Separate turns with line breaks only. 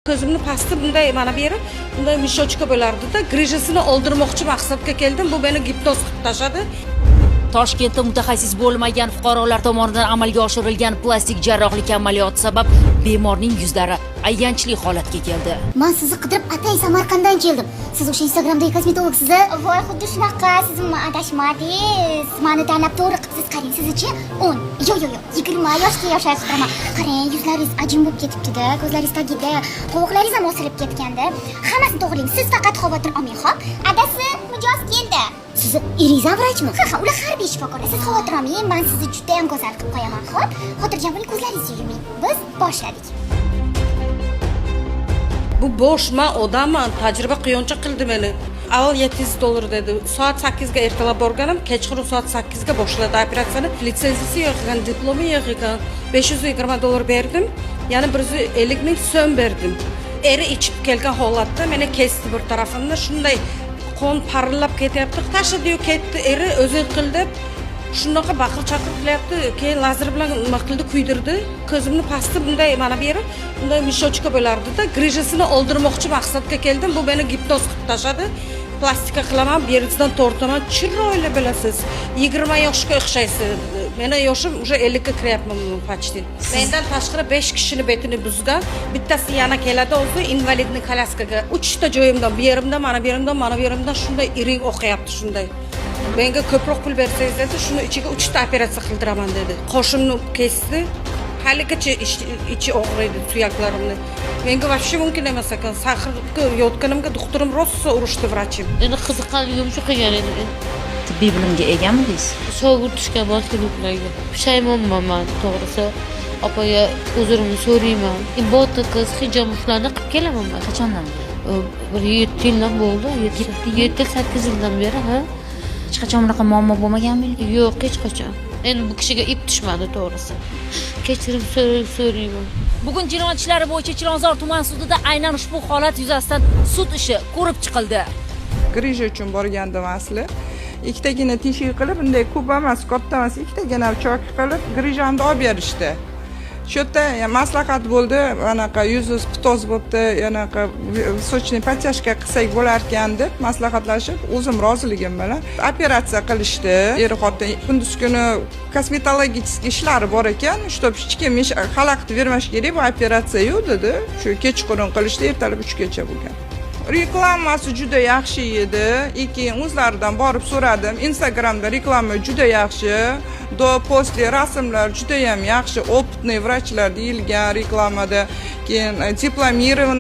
Ko'zimni pasti bunday mana bu yeri bunday mishochka bo'lardi-da, grijasini oldirmoqchi maqsadga keldim. Bu meni gipnoz qilib tashladi.
Toshkentda mutaxassis bo'lmagan fuqarolar tomonidan amalga oshirilgan plastik jarrohlik amaliyoti sabab bemorning yuzlari ayanchli holatga keldi.
Men sizni qidirib atay Samarqanddan keldim. Siz o'sha Instagramdagi kosmetologsiz? Voy, xuddi shunaqa. Siz adashmadingiz. Meni tanlab to'g'ri qilibsiz. Qarang, sizcha 10. Yo'q, 20 yoshga yoshayib turaman. Qarang, yuzlaringiz ajin bo'lib ketibdi-da, ko'zlaringiz tagida, qovoqlaringiz ham osilib ketganda. Hammasini to'g'rilang. Siz faqat xavotir olmang, xo'p? Adasi, mijoz keldi. Siz irizam vrachmi? Ha, ular harbiy shifokor. Siz xavotir olmang, men sizni juda ham go'zal qilib qo'yaman, xo'p? Xotirjam bo'ling, ko'zlaringizni yuming. Biz boshladik.
Bu boshman odamman, tajriba quyoncha qildi meni. Avval $700 dedi. Soat 8 ga ertalab borganim, kechqurun soat 8 ga boshladi operatsiyani. Litsenziyasi yo'q ekan, diplomi yo'q ekan. $520 berdim. Yana 150 ming so'm berdim. Eri ichib kelgan holatda meni kesdi bir tarafimni, shunday qon parillab ketyapti. Tashladi-yu ketdi. Eri o'zing qil deb shunaqa baqir-chaqir qilyapti. Keyin lazer bilan nima qildi, kuydirdi. Ko'zimni pasti bunday mana bu yeri bunday mishochka bo'lardi-da, grijasini oldirmoqchi maqsadga keldim. Bu meni gipnoz qilib tashladi. Plastika qilaman, bir yeridan tortaman. Chiroyli bilasiz. 20 yoshga o'xshaysiz. Meni yoshim уже 50 ga kiryapman почти. Mendan tashqari 5 kishini betini buzgan. Bittasi yana keladi o'zi invalidni kolyaskaga. 3 ta joyimdan, bu yerimdan, mana bu yerimdan, mana bu yerimdan shunday iring o'qiyapti shunday. Menga ko'proq pul bersangiz dedi, shuni ichiga 3 ta operatsiya qildiraman dedi. Qoshimni kesdi. Haligacha ichi og'riydi suyaklarimni. Menga вообще mumkin emas ekan. Sahrga yotganimga doktorim rosa urishdi vrachim.
Endi qiziqqanligim shu qilgan edi.
Tibbiy bilimga egami deysiz?
Sovut tushgan boshliqlarga. Pushaymonman men, to'g'risi. Opaga uzrimni so'rayman. Botoks, hijomlarni qilib kelaman men.
Qachondan beri?
Bir 7 yildan bo'ldi. 7-8 yildan beri, ha?
Hech qachon bunaqa muammo bo'lmaganmi?
Yo'q, hech qachon. Endi bu kishiga ip tushmadi, to'g'risi. Kechirim so'rayman.
Bugun jinoyat ishlari bo'yicha Chilonzor tuman sudida aynan ushbu holat yuzasidan sud ishi ko'rib chiqildi.
Grija uchun borgandim asli. Ikkitagina teshik qilib, bunday ko'p emas, katta emas, ikkitagina chok qilib grijamni olib berishdi. Shu yerda maslahat bo'ldi, anaqa yuzingiz pitoz bo'libdi, anaqa sochni podtяжка qilsak bo'lar ekan deb maslahatlashib, o'zim roziligim bilan operatsiya qilishdi. Er-xotin kunduz kuni kosmetologik ishlari bor ekan, чтоб hech kim xalaqit bermash kerak, bu operatsiya yo'q dedi. Shu kechqurun qilishdi, ertalab 3 gacha bo'lgan. Reklamasi juda yaxshi edi. Keyin o'zlaridan borib so'radim. Instagramda reklama juda yaxshi. Do postli rasmlar juda ham yaxshi. Opitniy vrachlar deyilgan reklamada. Keyin diplomirованный